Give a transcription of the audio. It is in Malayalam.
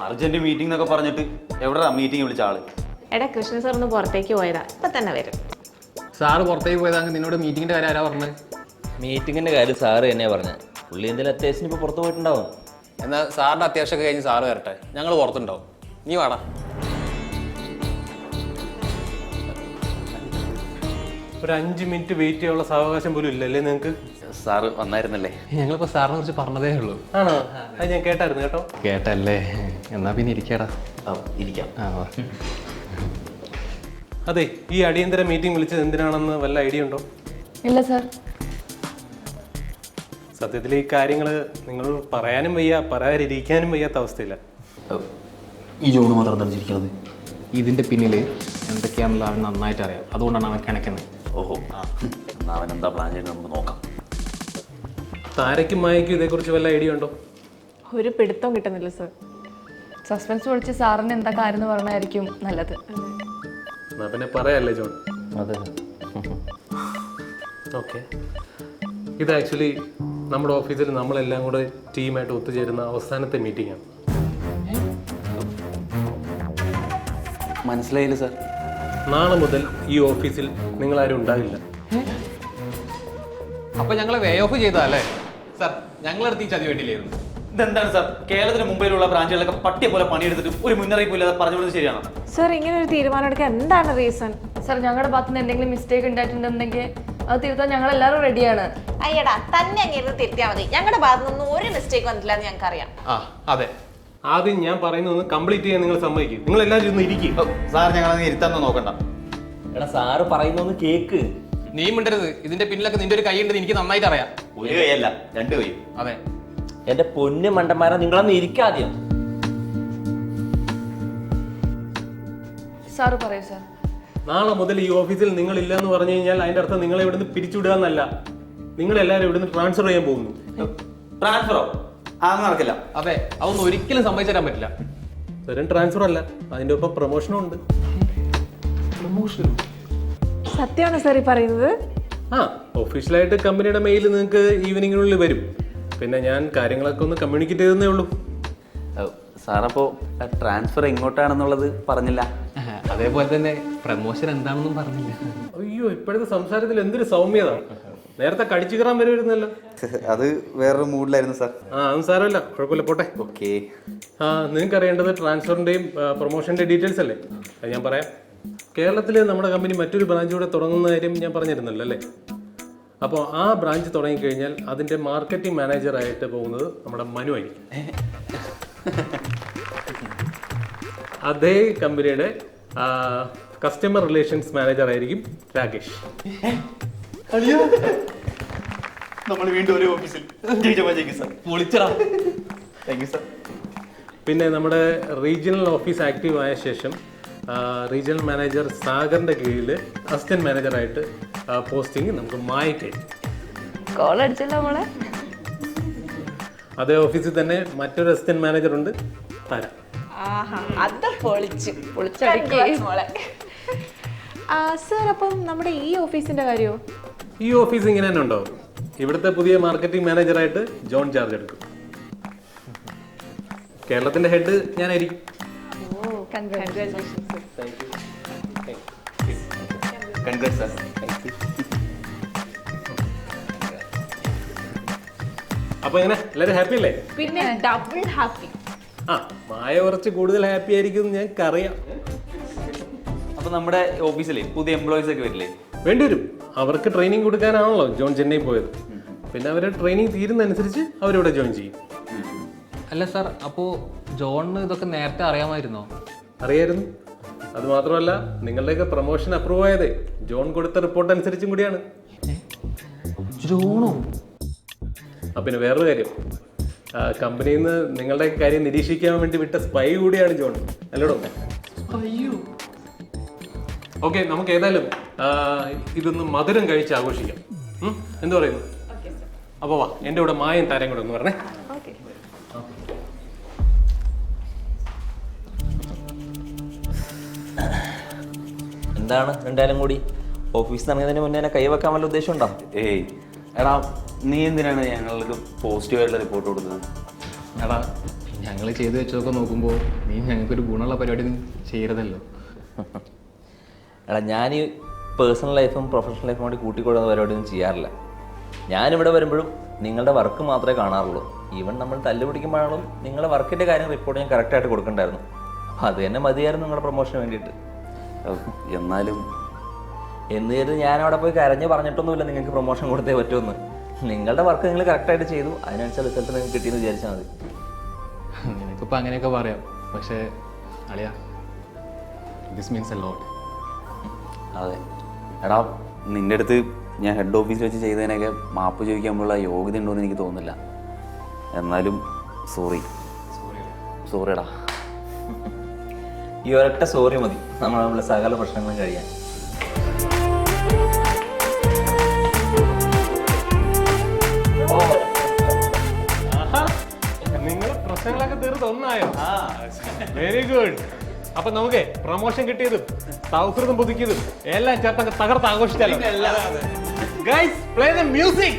അർജന്റ് മീറ്റിംഗ് എന്നൊക്കെ പറഞ്ഞിട്ട് എവിടെയാ മീറ്റിംഗ് വിളിച്ച ആള്? എടാ കൃഷ്ണ സാർ ഒന്ന് പുറത്തേക്ക് പോയതാ, ഇപ്പൊ തന്നെ വരും. സാറ് പുറത്തേക്ക് പോയതാ നിന്നോട് മീറ്റിങ്ങിന്റെ കാര്യം ആരാ പറഞ്ഞത്? മീറ്റിങ്ങിന്റെ കാര്യം സാറ് തന്നെയാ പറഞ്ഞത്. പുള്ളി എന്തെങ്കിലും അത്യാവശ്യം ഇപ്പൊ പുറത്തു പോയിട്ടുണ്ടാവും. എന്നാൽ സാറിന്റെ അത്യാവശ്യമൊക്കെ കഴിഞ്ഞ് സാറ് വരട്ടെ, ഞങ്ങൾ പുറത്തുണ്ടാവും. നീ വാടാ. ഒരു 5 മിനിറ്റ് വെയിറ്റ് ചെയ്യാനുള്ള സാവകാശം പോലും ഇല്ലല്ലേ നിങ്ങൾക്ക്? സാറ് വന്നായിരുന്നല്ലേ? ഞങ്ങളിപ്പോ സാറിനെ കുറിച്ച് പറഞ്ഞതേ ഉള്ളൂ. ആണോ? അത് ഞാൻ കേട്ടായിരുന്നു കേട്ടോ. കേട്ടല്ലേ? എന്നാ പിന്നെ ഇരിക്കടാ. ഇരിക്കാം. അതെ, ഈ അടിയന്തര മീറ്റിംഗ് വിളിച്ചത് എന്തിനാണെന്ന് വല്ല ഐഡിയ ഉണ്ടോ? ഇല്ല സാർ. സത്യത്തിൽ ഈ കാര്യങ്ങൾ നിങ്ങൾ പറയാനും വയ്യ, പറയാതിരിക്കാനും വയ്യാത്ത അവസ്ഥയില്ല. ഈ ജോണ് മാത്രം തെളിഞ്ഞിരിക്കുന്നത്. ഇതിന്റെ പിന്നിൽ എന്തൊക്കെയാണെന്നുള്ള അവൻ നന്നായിട്ട് അറിയാം, അതുകൊണ്ടാണ് അവൻ കിണക്കുന്നത്. ഓഹോ, എന്നാ അവൻ എന്താ പ്ലാൻ ചെയ്യുന്നത് നമുക്ക് നോക്കാം. താരയ്ക്കും മായയ്ക്കും ഇതേക്കുറിച്ച് വല്ല ഐഡിയ ഉണ്ടോ? ഒരു പിടുത്തവും കിട്ടുന്നില്ല സാർ. സസ്പെൻസ് വിളിച്ച് സാറിന് എന്താ കാര്യം എന്ന് പറഞ്ഞായിരിക്കും നല്ലത്. എന്നാ പിന്നെ പറയാല്ലേ ജോൺ? അതെ. ഓക്കെ, ഇത് ആക്ച്വലി നമ്മുടെ ഓഫീസിൽ നമ്മളെല്ലാം കൂടെ ടീമായിട്ട് ഒത്തുചേരുന്ന അവസാനത്തെ മീറ്റിംഗ് ആണ്. മനസ്സിലായില്ല സാർ. നാളെ മുതൽ ഈ ഓഫീസിൽ നിങ്ങളാരും ഉണ്ടാകില്ല. അപ്പൊ ഞങ്ങളെ വേ ഓഫ് ചെയ്തല്ലേ സാർ? ഞങ്ങളടുത്ത് ഈ ചതി വേണ്ടിയില്ലായിരുന്നു. ഇതെന്താണ് സാർ, കേരളത്തിന് മുംബൈയിലുള്ള ബ്രാഞ്ചുകളൊക്കെ പട്ടിയെ പോലെ പണിയെടുത്തിട്ട് ഒരു മുന്നറിയിപ്പ് ഇല്ലാതെ പറഞ്ഞു വിടുന്നത് ശരിയാണോ? സാർ ഇങ്ങനെ ഒരു തീരുമാനം എടുക്കാൻ എന്താണ് റീസൺ? സാർ ഞങ്ങളുടെ ഭാഗത്ത് നിന്ന് എന്തെങ്കിലും മിസ്റ്റേക്ക് ഉണ്ടായിട്ടുണ്ടെങ്കിൽ അത് തിരുത്താൻ ഞങ്ങൾ എല്ലാവരും റെഡിയാണ്. അയ്യടാ, തന്നെ അങ്ങനെ തിരുത്തിയാൽ മതി. ഞങ്ങളുടെ ഭാഗത്തു നിന്നും ഒരു മിസ്റ്റേക്ക് വന്നില്ല എന്ന് ഞങ്ങൾക്ക് അറിയാം. അതെ. ആദ്യം ഞാൻ പറയുന്നതൊന്ന് കംപ്ലീറ്റ് ചെയ്യാൻ നിങ്ങൾ സമ്മതിക്കും. നിങ്ങൾ എല്ലാവരും ഒന്ന് ഇരിക്കും. സാർ ഞങ്ങളങ്ങ് ഇരുത്താൻ നോക്കണ്ട. എടാ സാറ് പറയുന്നൊന്ന് കേക്ക്. നീ മിണ്ടരുത്. ഇതിന്റെ പിന്നിലൊക്കെ നിന്റെ ഒരു കൈ ഉണ്ടെന്ന് എനിക്ക് നന്നായിട്ട് അറിയാം. ഒരു കൈയല്ല, 2 കൈയും. അതെ. എന്റെ പൊന്ന് മണ്ടന്മാരാ, നിങ്ങളൊന്ന് ഇരിക്കാദ്യം. സാറ് പറയൂ സാർ. നാളെ മുതൽ ഈ ഓഫീസിൽ നിങ്ങൾ ഇല്ല എന്ന് പറഞ്ഞു കഴിഞ്ഞാൽ അതിന്റെ അർത്ഥം നിങ്ങളെ ഇവിടുന്ന് പിരിച്ചുവിടുക എന്നല്ല. നിങ്ങളെല്ലാവരും ഇവിടുന്ന് ട്രാൻസ്ഫർ ചെയ്യാൻ പോകുന്നു. ട്രാൻസ്ഫറോ? അതൊന്നും നടക്കില്ല. അതെ, അതൊന്നും ഒരിക്കലും സമ്മതിച്ചു തരാൻ പറ്റില്ല. വെറും ട്രാൻസ്ഫർ അല്ല, അതിന്റെ ഒപ്പം പ്രൊമോഷനും ഉണ്ട്. സത്യമാണ് സാർ ഈ പറയുന്നത്? ഒഫീഷ്യലായിട്ട് കമ്പനിയുടെ മെയിൽ നിങ്ങൾക്ക് ഈവനിങ്ങിനുള്ളിൽ വരും. പിന്നെ ഞാൻ കാര്യങ്ങളൊക്കെ ഒന്ന് കമ്മ്യൂണിക്കേറ്റ് ചെയ്തേ ഉള്ളൂ. സാറപ്പോ ട്രാൻസ്ഫർ എങ്ങോട്ടാണെന്നുള്ളത് പറഞ്ഞില്ല. അതേപോലെ തന്നെ പ്രമോഷൻ എന്താണെന്നും പറഞ്ഞില്ല. അയ്യോ, ഇപ്പോഴത്തെ സംസാരത്തിൽ എന്തൊരു സൗമ്യത. നേരത്തെ കടിച്ചു കയറാൻ വരുമായിരുന്നല്ലോ. അത് വേറൊരു മൂഡിലായിരുന്നു സാർ. അതും സാരമില്ല, കുഴപ്പമില്ല, പോട്ടെ. ഓക്കെ. നിങ്ങൾക്ക് അറിയേണ്ടത് ട്രാൻസ്ഫറിന്റെയും പ്രൊമോഷന്റെ ഡീറ്റെയിൽസ് അല്ലേ? അത് ഞാൻ പറയാം. കേരളത്തിൽ നമ്മുടെ കമ്പനി മറ്റൊരു ബ്രാഞ്ച് കൂടെ തുടങ്ങുന്ന കാര്യം ഞാൻ പറഞ്ഞിരുന്നല്ലോ അല്ലേ? അപ്പോൾ ആ ബ്രാഞ്ച് തുടങ്ങിക്കഴിഞ്ഞാൽ അതിൻ്റെ മാർക്കറ്റിംഗ് മാനേജറായിട്ട് പോകുന്നത് നമ്മുടെ മനു ആയിരിക്കും. അതേ കമ്പനിയുടെ കസ്റ്റമർ റിലേഷൻസ് മാനേജർ ആയിരിക്കും രാകേഷ്. നമ്മൾ വീണ്ടും ഒരു ഓഫീസിൽ. പിന്നെ നമ്മുടെ റീജിയണൽ ഓഫീസ് ആക്റ്റീവ് ആയ ശേഷം റീജിയണൽ മാനേജർ സാഗറിന്റെ കീഴിൽ അസിസ്റ്റന്റ് മാനേജറായിട്ട് പോസ്റ്റിംഗ് നമുക്ക് മായക്ക്. കോൾ അടിച്ചല്ലോ മോളെ. അതേ ഓഫീസിൽ തന്നെ മറ്റൊരു അസിസ്റ്റന്റ് മാനേജർ ഉണ്ട്, താര. സാർ അപ്പം നമ്മുടെ ഈ ഓഫീസിന്റെ കാര്യമോ? ഈ ഓഫീസ് ഇങ്ങനെ തന്നെ ഉണ്ടാവും. ഇവിടുത്തെ പുതിയ മാർക്കറ്റിംഗ് മാനേജറായിട്ട് ജോൺ ചാർജ് എടുക്കും. കേരളത്തിന്റെ ഹെഡ് ഞാനായിരിക്കും. അപ്പൊ എങ്ങനെ, എല്ലാവരും ഹാപ്പി അല്ലേ? പിന്നെ ഡബിൾ ഹാപ്പി. മായ കുറച്ച് കൂടുതൽ ഹാപ്പി ആയിരിക്കും ഞങ്ങൾക്കറിയാം. അപ്പൊ നമ്മുടെ ഓഫീസിലെ പുതിയ എംപ്ലോയീസ് ഒക്കെ വരില്ലേ? വേണ്ടിവരും. അവർക്ക് ട്രെയിനിങ് കൊടുക്കാനാണല്ലോ ജോൺ ചെന്നൈ പോയത്. പിന്നെ അവരെ ട്രെയിനിങ് തീരുന്നതനുസരിച്ച് അവരിവിടെ ജോയിൻ ചെയ്യും. അല്ല സാർ, അപ്പോൾ ജോണിന് ഇതൊക്കെ നേരത്തെ അറിയാമായിരുന്നോ? അറിയായിരുന്നു. അത് മാത്രമല്ല, നിങ്ങളുടെയൊക്കെ പ്രൊമോഷൻ അപ്രൂവ് ആയത് ജോൺ കൊടുത്ത റിപ്പോർട്ട് അനുസരിച്ചും കൂടിയാണ്. ജോണോ? പിന്നെ വേറൊരു കാര്യം, കമ്പനിയിൽ നിന്ന് നിങ്ങളുടെ കാര്യം നിരീക്ഷിക്കാൻ വേണ്ടി വിട്ട സ്പൈ കൂടിയാണ് ജോൺ. അല്ലോടോ? ഓക്കെ, നമുക്ക് ഏതായാലും ഇതൊന്ന് മധുരം കഴിച്ച് ആഘോഷിക്കാം. എന്തു പറയുന്നു? അപ്പോൾ വാ, എൻ്റെ കൂടെ മായം താരം കൂടെ ഒന്ന് പറഞ്ഞേ. എന്താണ് രണ്ടാലും കൂടി ഓഫീസിൽ ഇറങ്ങുന്നതിന് മുന്നേ എന്നെ കൈവെക്കാൻ വല്ല ഉദ്ദേശം ഉണ്ടോ? ഏയ് എടാ, നീ എന്തിനാണ് ഞങ്ങൾക്ക് പോസിറ്റീവായിട്ടുള്ള റിപ്പോർട്ട് കൊടുക്കുന്നത്? എടാ, ഞങ്ങൾ ചെയ്തു വെച്ചതൊക്കെ നോക്കുമ്പോൾ നീ ഞങ്ങൾക്കൊരു ഗുണമുള്ള പരിപാടി ഒന്നും ചെയ്യരുതല്ലോ. എടാ ഞാൻ ഈ പേഴ്സണൽ ലൈഫും പ്രൊഫഷണൽ ലൈഫും കൂടി കൂട്ടിക്കൊള്ളുന്ന പരിപാടിയൊന്നും ചെയ്യാറില്ല. ഞാനിവിടെ വരുമ്പോഴും നിങ്ങളുടെ വർക്ക് മാത്രമേ കാണാറുള്ളൂ. ഈവൻ നമ്മൾ തല്ല് പിടിക്കുമ്പോഴും നിങ്ങളുടെ വർക്കിൻ്റെ കാര്യം റിപ്പോർട്ട് ഞാൻ കറക്റ്റായിട്ട് കൊടുക്കണ്ടായിരുന്നു. അപ്പോൾ അത് തന്നെ മതിയായിരുന്നു നിങ്ങളുടെ പ്രൊമോഷന് വേണ്ടിയിട്ട്. എന്നാലും എന്ന് കരുതി ഞാൻ അവിടെ പോയി കരഞ്ഞ് പറഞ്ഞിട്ടൊന്നുമില്ല നിങ്ങൾക്ക് പ്രൊമോഷൻ കൊടുത്തേ പറ്റുമെന്ന്. നിങ്ങളുടെ വർക്ക് നിങ്ങൾ കറക്റ്റായിട്ട് ചെയ്തു, അതിനനുസരിച്ച് റിസൾട്ട് നിങ്ങൾക്ക് കിട്ടിയെന്ന് വിചാരിച്ചാൽ മതി. നിനക്കിപ്പോൾ അങ്ങനെയൊക്കെ പറയാം, പക്ഷേ അളിയ ദിസ് മീൻസ് എ ലോട്ട്. അതെ എടാ, നിൻ്റെ അടുത്ത് ഞാൻ ഹെഡ് ഓഫീസിൽ വെച്ച് ചെയ്തതിനൊക്കെ മാപ്പ് ചോദിക്കാനുള്ള യോഗ്യത ഉണ്ടോയെന്ന് എനിക്ക് തോന്നുന്നില്ല. എന്നാലും സോറിടാ. ഈ ഒരൊറ്റ സോറി മതി നമ്മളുടെ സകല പ്രശ്നങ്ങളും കഴിയാൻ. നിങ്ങൾ പ്രശ്നങ്ങളൊക്കെ തീർത്ത് ഒന്നായോ? Very good. അപ്പൊ നമുക്ക് പ്രൊമോഷൻ കിട്ടിയതും സൗഹൃദം പുതുക്കിയതും എല്ലാം ചേർത്തങ്ങ് തകർത്ത് ആഘോഷിച്ചാലോ? Guys, play the music.